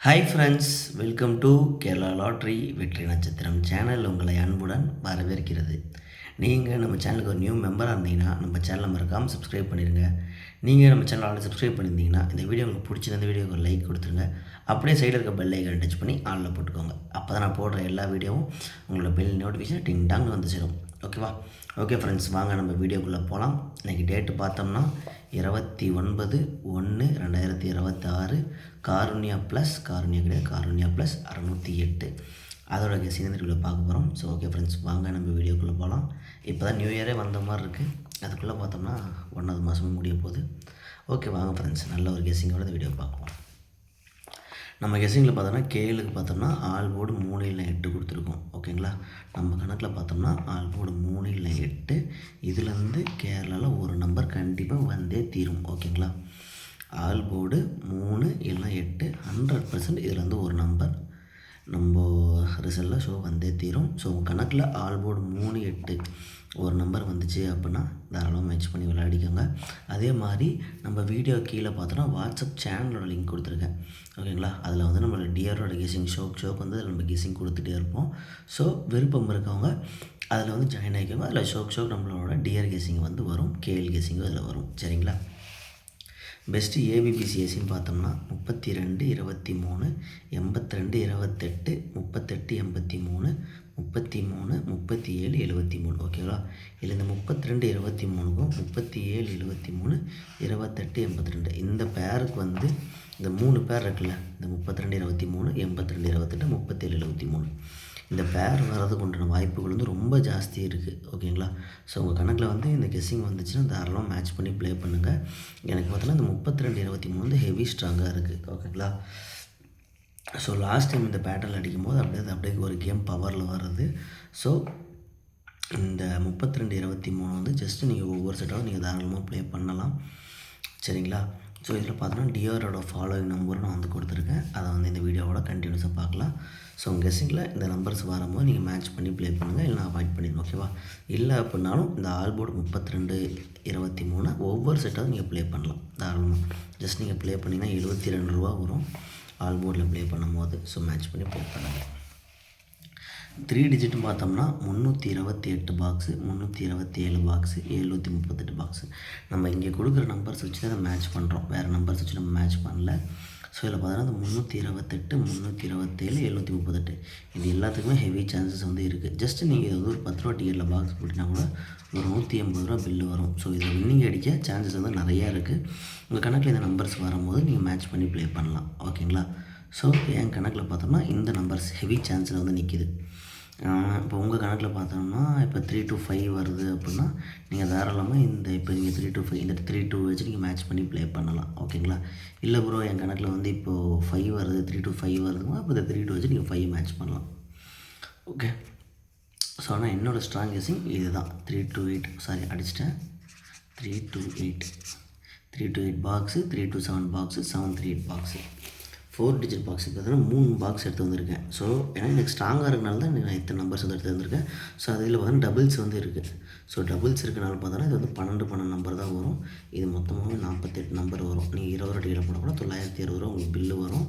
Hi friends, welcome to Kerala lottery வெற்றி நட்சத்திரம் channel உங்களை அன்புடன் வரவேற்கிறது. நீங்கள் நம்ம சேனலுக்கு ஒரு நியூ மெம்பராக இருந்தீங்கன்னா நம்ம சேனலை மறக்காமல் சப்ஸ்கிரைப் பண்ணிடுங்க. நீங்கள் நம்ம சேனல் ஆல்ரெடி சப்ஸ்கிரைப் பண்ணியிருந்தீங்கன்னா இந்த வீடியோ உங்களுக்கு பிடிச்சிருந்த வீடியோக்கு ஒரு லைக் கொடுத்துருங்க. அப்படியே சைடில் இருக்க பெல் ஐக்கனை டச் பண்ணி ஆனில் போட்டுக்கோங்க. அப்போ தான் நான் போடுற எல்லா வீடியோவும் உங்களோட பெல் நோட்டிஃபிகேஷன் டிங் டாங்னு வந்து சேரும். ஓகேவா? ஓகே ஃப்ரெண்ட்ஸ், வாங்க நம்ம வீடியோக்குள்ளே போகலாம். இன்றைக்கி டேட்டு பார்த்தோம்னா 29/1/2026 காருண்யா ப்ளஸ் காருண்யா ப்ளஸ் 608 அதோட கெஸிங் இந்த வீடியோவில் பார்க்க போகிறோம். ஸோ ஓகே ஃப்ரெண்ட்ஸ், வாங்க நம்ம வீடியோக்குள்ளே போகலாம். இப்போ தான் நியூ இயரே வந்த மாதிரி இருக்குது. அதுக்குள்ளே பார்த்தோம்னா 1வது மாதமும் முடிய போகுது. ஓகே வாங்க ஃப்ரெண்ட்ஸ், நல்ல ஒரு கெஸிங்கோட இந்த வீடியோ பார்க்கலாம். நம்ம கெஸிங்கில் பார்த்தோம்னா கேளுக்கு பார்த்தோம்னா ஆல் போர்டு 3 இல்லை 8 கொடுத்துருக்கோம். ஓகேங்களா? நம்ம கணக்கில் பார்த்தோம்னா ஆல் போர்டு 3 இல்லை 8, இதுலேருந்து கேரளாவில் ஒரு நம்பர் கண்டிப்பாக வந்தே தீரும். ஓகேங்களா? ஆல் போர்டு 3 இல்லை 8 100% இதுலேருந்து ஒரு நம்பர் நம்ம ரிசல்ட்டில் ஷோ வந்தே தீரும். ஸோ கணக்கில் ஆல் போர்டு 3 8 ஒரு நம்பர் வந்துச்சு அப்படின்னா தாராளமாக மேட்ச் பண்ணி விளையாடிக்கோங்க. அதே மாதிரி நம்ம வீடியோ கீழே பார்த்தோன்னா வாட்ஸ்அப் சேனலோட லிங்க் கொடுத்துருக்கேன். ஓகேங்களா? அதில் வந்து நம்மளோட டியரோட கெஸிங் ஷோக்கு வந்து அதில் நம்ம கெஸிங் கொடுத்துட்டே இருப்போம். ஸோ விருப்பம் இருக்கவங்க அதில் வந்து ஜாயின் ஆகிக்கோங்க. அதில் ஷோக் நம்மளோட டியர் கெஸிங் வந்து வரும், கேஎல் கெஸிங்கும் அதில் வரும். சரிங்களா? பெஸ்ட்டு ஏபிபிசிஎஸ்சின்னு பார்த்தோம்னா 32 23 82 28 38 83 33 37 73. ஓகேவா? இதில் இந்த 32 23க்கும் 37 73 28 82 இந்த பேருக்கு வந்து இந்த 3 பேர் இருக்குல்ல, இந்த 32 23 82 28 37 73 இந்த பேர் வர்றதுக்கு உண்டான வாய்ப்புகள் வந்து ரொம்ப ஜாஸ்தி இருக்குது. ஓகேங்களா? ஸோ உங்கள் கணக்கில் வந்து இந்த கெஸ்ஸிங் வந்துச்சுன்னா தாராளமாக மேட்ச் பண்ணி ப்ளே பண்ணுங்கள். எனக்கு பார்த்தோன்னா இந்த 32 23 வந்து ஹெவி ஸ்ட்ராங்காக இருக்குது. ஓகேங்களா? ஸோ லாஸ்ட் டைம் இந்த பேட்டர்ன் அடிக்கும் போது அப்படியே ஒரு கேம் பவரில் வர்றது. ஸோ இந்த 32 23 வந்து ஜஸ்ட்டு நீங்கள் ஒவ்வொரு செட்டாகவும் நீங்கள் தாராளமாக ப்ளே பண்ணலாம். சரிங்களா? ஸோ இதில் பார்த்தோன்னா டிஆரோட ஃபாலோயிங் நம்பரும் நான் வந்து கொடுத்துருக்கேன். அதை வந்து இந்த வீடியோவோட கண்டினியூஸாக பார்க்கலாம். ஸோ உங்கள் கெஸ்ஸிங்கில் இந்த நம்பர்ஸ் வரும்போது நீங்கள் மேட்ச் பண்ணி ப்ளே பண்ணுங்கள், இல்லை அவாய்ட் பண்ணிடுங்க. ஓகேவா? இல்லை அப்படின்னாலும் இந்த ஆல் போர்டு 32 23 ஒவ்வொரு செட்டாகவும் நீங்கள் ப்ளே பண்ணலாம் தாராளமாக. ஜஸ்ட் நீங்கள் ப்ளே பண்ணிங்கன்னா 72 ரூபா வரும் ஆல் போர்டில் ப்ளே பண்ணும்போது. ஸோ மேட்ச் பண்ணி ப்ளே பண்ணுங்கள். 3 டிஜிட்னு பார்த்தோம்னா 328 பாக்ஸு, 327 பாக்ஸு, 738 பாக்ஸு. நம்ம இங்கே கொடுக்குற நம்பர்ஸ் வச்சு தான் மேட்ச் பண்ணுறோம், வேறு நம்பர்ஸ் வச்சு நம்ம மேட்ச் பண்ணல. ஸோ இதில் பார்த்தோன்னா 328 327 738 இது எல்லாத்துக்குமே ஹெவி சான்சஸ் வந்து இருக்குது. ஜஸ்ட்டு நீங்கள் இது வந்து ஒரு 10 ரூபா டிக்கெட்டில் பாக்ஸ் போட்டிங்கன்னா கூட ஒரு 180 ரூபா பில்லு வரும். ஸோ இதில் வின்னிங் அடிக்க சான்சஸ் வந்து நிறையா இருக்குது. உங்கள் கணக்கில் இந்த நம்பர்ஸ் வரும்போது நீங்கள் மேட்ச் பண்ணி ப்ளே பண்ணலாம். ஓகேங்களா? ஸோ என் கணக்கில் பார்த்தோம்னா இந்த நம்பர்ஸ் ஹெவி சான்ஸில் வந்து நிற்கிது. இப்போ உங்கள் கணக்கில் பார்த்தோம்னா இப்போ 3 to 5 வருது அப்படின்னா நீங்கள் தாராளமாக இப்போ நீங்கள் 3 to 5 இந்த 3 2 வச்சு நீங்கள் மேட்ச் பண்ணி ப்ளே பண்ணலாம். ஓகேங்களா? இல்லை ப்ரோ என் கணக்கில் வந்து இப்போது 5 வருது, 3 to 5 வருதுன்னா இப்போ இந்த 3 2 வச்சு நீங்கள் 5 மேட்ச் பண்ணலாம். ஓகே. ஸோ ஆனால் என்னோடய ஸ்ட்ராங் கெஸிங் இது தான். 3 to 8 சாரி அடிச்சிட்டேன். 3 to 8 box, 3 to 7 box, 7 3 8 box, 4 digit box பார்த்தீங்கன்னா 3 பாக்ஸ் எடுத்து வந்திருக்கேன். ஸோ ஏன்னா எனக்கு ஸ்ட்ராங்காக இருக்கனால தான் நான் இத்தனை நம்பர்ஸ் வந்து எடுத்து வந்திருக்கேன். ஸோ அதில் வந்து டபுள்ஸ் வந்து இருக்குது. ஸோ டபுள்ஸ் இருக்கனால பார்த்தோன்னா இது வந்து 12 நம்பர் தான் வரும். இது மொத்தமாகவே 48 நம்பர் வரும். நீங்கள் 20 ரூபா டிக்கெட் போனால் கூட 960 ரூபா உங்களுக்கு பில்லு வரும்.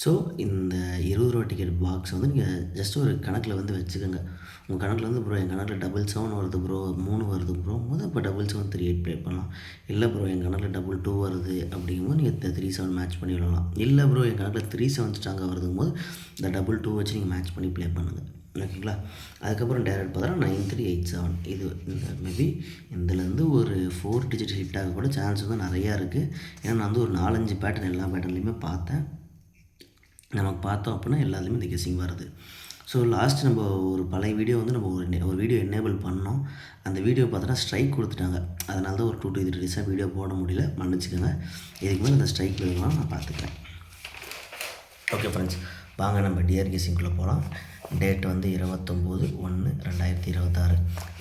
ஸோ இந்த 20 ரூபா டிக்கெட் பாக்ஸ் வந்து நீங்கள் ஜஸ்ட் ஒரு கணக்கில் வந்து வச்சுக்கோங்க. உங்கள் கணக்கில் வந்து ப்ரோ என் கணக்கில் 7 வருது ப்ரோ, 3 வருது ப்ரோ போது அப்போ 7 3 8 ப்ளே பண்ணலாம். இல்லை ப்ரோ என் கணக்கில் 2 வருது அப்படிங்கும்போது நீங்கள் 3 7 மேட்ச் பண்ணி விடலாம். இல்லை ப்ரோ என் கணக்கில் 3 7 ஸ்ட்ராங்காக வருதும் போது இந்த 2 வச்சு நீங்கள் மேட்ச் பண்ணி ப்ளே பண்ணுங்கள். ஓகேங்களா? அதுக்கப்புறம் டேரக்ட் பார்த்தோன்னா 9 3 8 7 இது இந்த மேபி இதுலேருந்து ஒரு 4 டிஜிட் ஹிட் ஆக கூட சான்ஸ் வந்து நிறையா இருக்குது. ஏன்னா நான் வந்து ஒரு 4-5 பேட்டர்ன் எல்லா பேட்டர்ன்லையுமே பார்த்தேன். நமக்கு பார்த்தோம் அப்படின்னா எல்லாத்துலேயுமே இந்த கெஸிங் வருது. ஸோ லாஸ்ட் நம்ம ஒரு பழைய வீடியோ வந்து நம்ம ஒரு வீடியோ எனேபிள் பண்ணோம். அந்த வீடியோ பார்த்தோன்னா ஸ்ட்ரைக் கொடுத்துட்டாங்க. அதனால தான் ஒரு 2 to 3 டேஸாக வீடியோ போட முடியல, மன்னிச்சுக்கோங்க. இதுக்கு மேலே அந்த ஸ்ட்ரைக் இருக்கலாம் நான் பார்த்துக்கிறேன். ஓகே ஃப்ரெண்ட்ஸ், வாங்க நம்ம டியர் கெஸிங்குள்ளே போகலாம். டேட் வந்து 29/1/2026.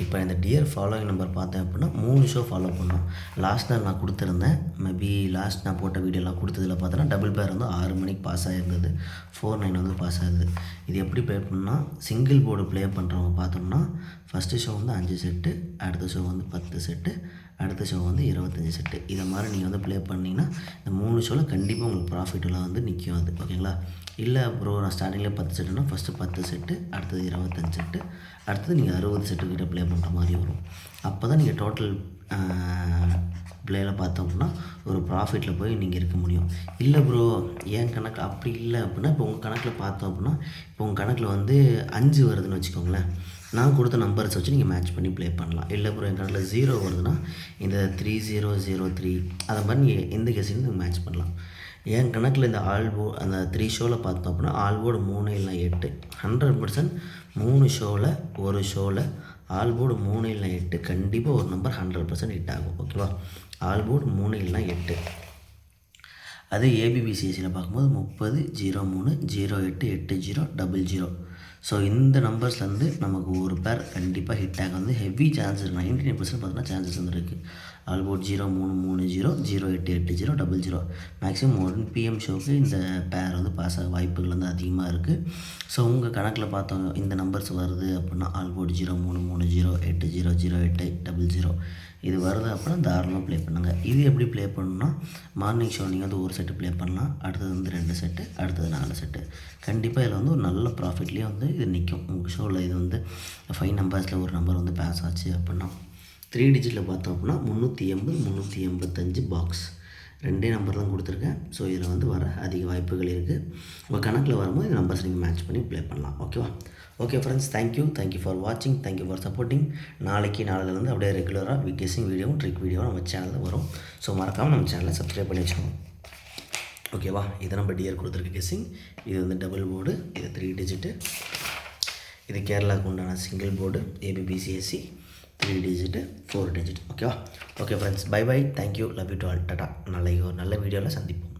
இப்போ இந்த டியர் ஃபாலோயிங் நம்பர் பார்த்தேன் அப்படின்னா 3 ஷோ ஃபாலோ பண்ணோம். லாஸ்ட் நாள் நான் கொடுத்துருந்தேன். மேபி லாஸ்ட் நான் போட்ட வீடியோலாம் கொடுத்ததில் பார்த்தோன்னா டபுள் பேர் வந்து 6 மணிக்கு பாஸ் ஆகிருந்தது, 4-9 வந்து பாஸ் ஆகுது. இது எப்படி ப்ளே பண்ணால் சிங்கிள் போர்டு ப்ளே பண்ணுறவங்க பார்த்தோம்னா ஃபஸ்ட்டு ஷோ வந்து 5 செட்டு, அடுத்த ஷோ வந்து 10 செட்டு, அடுத்த ஷோ வந்து 25 செட்டு. இதை மாதிரி நீங்கள் வந்து ப்ளே பண்ணிங்கன்னா இந்த 3 ஷோவில் கண்டிப்பாக உங்களுக்கு ப்ராஃபிட்டெலாம் வந்து நிற்கும் அது. ஓகேங்களா? இல்லை ப்ரோ நான் ஸ்டார்டிங்கில் 10 செட்டுனா ஃபஸ்ட்டு 10 செட்டு, அடுத்தது 25 செட்டு, அடுத்தது நீங்கள் 60 செட்டுக்கிட்ட ப்ளே பண்ணுற மாதிரி வரும். அப்போ தான் நீங்கள் டோட்டல் ப்ளேயில் பார்த்தோம் அப்படின்னா ஒரு ப்ராஃபிட்டில் போய் நீங்கள் இருக்க முடியும். இல்லை ப்ரோ என் கணக்கு அப்படி இல்லை அப்படின்னா, இப்போ உங்கள் கணக்கில் பார்த்தோம் அப்படின்னா, இப்போ உங்கள் கணக்கில் வந்து 5 வருதுன்னு வச்சுக்கோங்களேன், நான் கொடுத்த நம்பர்ஸ் வச்சு நீங்கள் மேட்ச் பண்ணி ப்ளே பண்ணலாம். இல்லை ப்ரோ என் கணக்கில் 0 வருதுன்னா இந்த 3003 அதை மாதிரி நீங்கள் எந்த கேஸையும் நீங்கள் மேட்ச் பண்ணலாம். என் கணக்கில் இந்த அந்த 3 ஷோவில் பார்த்தோம் அப்படின்னா ஆல்போர்டு 3 இல்லை 8 100% 3 ஷோவில் ஒரு ஷோவில் ஆல்போர்டு 3 இல்லை 8 கண்டிப்பாக ஒரு நம்பர் 100% ஹிட் ஆகும். ஓகேவா? ஆல்போர்டு 3 இல்லைனா 8. அதே ஏபிபிசிஎஸ்சியில் பார்க்கும்போது 30 03 08 80 00. ஸோ இந்த நம்பர்ஸ்லேருந்து நமக்கு ஒரு பேர் கண்டிப்பாக ஹிட் ஆக வந்து ஹெவி சான்சஸ் 99% பார்த்தீங்கன்னா சான்சஸ் வந்து இருக்குது. ஆல்போர்ட் 0330 0880 00. மேக்ஸிமம் 1 PM ஷோக்கு இந்த பேர் வந்து பாஸ் ஆக வாய்ப்புகள் வந்து அதிகமாக இருக்குது. ஸோ உங்கள் கணக்கில் பார்த்தோம் இந்த நம்பர்ஸ் வருது அப்படின்னா ஆல்போர்ட் 0330 80 08 00 இது வருது அப்படின்னா தாராளமாக ப்ளே பண்ணுங்கள். இது எப்படி ப்ளே பண்ணணும்னா மார்னிங் ஷோ நீங்கள் வந்து ஒரு செட்டு ப்ளே பண்ணலாம், அடுத்தது வந்து 2 செட்டு, அடுத்தது 4 செட்டு. கண்டிப்பாக இதில் வந்து ஒரு நல்ல ப்ராஃபிட்லேயே வந்து இது நிற்கும். உங்கள் ஷோவில் இது வந்து 5 நம்பர்ஸில் ஒரு நம்பர் வந்து பாஸ் ஆச்சு அப்படின்னா 3 டிஜிட்டில் பார்த்தோம் அப்படின்னா 380 385 பாக்ஸ் 2 நம்பர் தான் கொடுத்துருக்கேன். ஸோ இதில் வந்து வர அதிக வாய்ப்புகள் இருக்குது. உங்கள் கணக்கில் வரும்போது இந்த நம்பர்ஸ் நீங்கள் மேட்ச் பண்ணி ப்ளே பண்ணலாம். ஓகேவா? ஓகே ஃப்ரெண்ட்ஸ், தேங்க்யூ ஃபார் வாட்சிங், தேங்க்யூ ஃபார் சப்போர்ட்டிங். நாளையிலேருந்து அப்படியே ரெகுலராக கெஸ்ஸிங் வீடியோவும் ட்ரிக் வீடியோவும் நம்ம சேனலில் வரும். ஸோ மறக்காமல் நம்ம சேனலை சப்ஸ்கிரைப் பண்ணி வச்சுக்கோங்க. ஓகேவா? இதை நம்ம டிஆர் கொடுத்துருக்க கெஸ்ஸிங். இது வந்து டபுள் போர்டு, இது 3 டிஜிட்டு, இது கேரளாவுக்கு உண்டான சிங்கிள் போர்டு ஏபிபிசிஎஸ்சி 3 டிஜிட்டு 4 டிஜிட். ஓகேவா? Okay friends, by thank you, love you to all, Tata. நல்ல வீடியோவில் சந்திப்போம்.